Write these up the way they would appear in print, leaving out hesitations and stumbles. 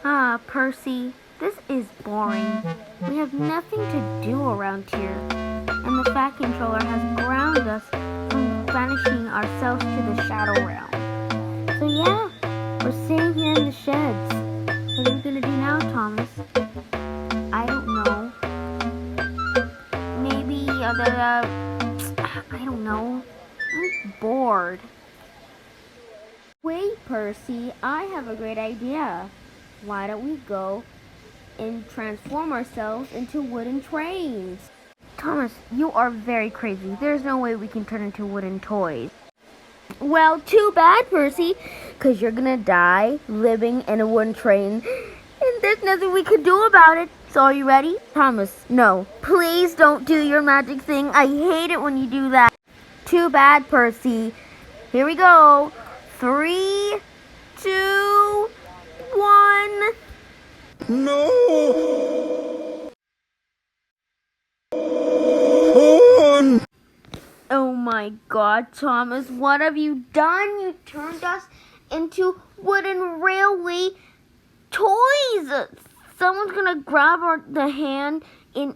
Ah, Percy, this is boring. We have nothing to do around here, and the Fat Controller has ground us from banishing ourselves to the Shadow Realm. So yeah, we're staying here in the sheds. What are we gonna do now, Thomas? I don't know. Maybe I don't know. I'm bored. Wait, Percy, I have a great idea. Why don't we go and transform ourselves into wooden trains? Thomas, you are very crazy. There's no way we can turn into wooden toys. Well, too bad, Percy, because you're gonna die living in a wooden train, and there's nothing we can do about it. So are you ready? Thomas, no. Please don't do your magic thing. I hate it when you do that. Too bad, Percy. Here we go. 3, 2, 1. No! Oh my God, Thomas, what have you done? You turned us into wooden railway toys. Someone's gonna grab the hand and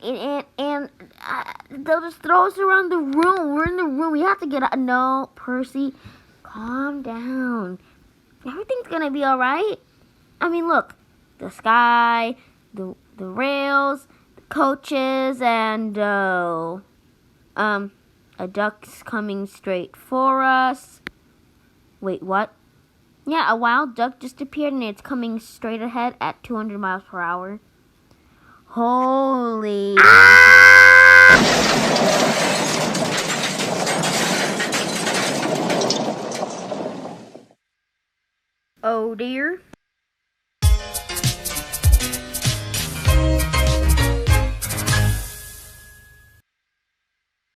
they'll just throw us around the room. We're in the room. We have to get out. No, Percy, calm down. Everything's gonna be all right. I mean, look, the sky, the rails, the coaches, and a duck's coming straight for us. Wait, what? Yeah, a wild duck just appeared and it's coming straight ahead at 200 miles per hour. Holy... Oh dear.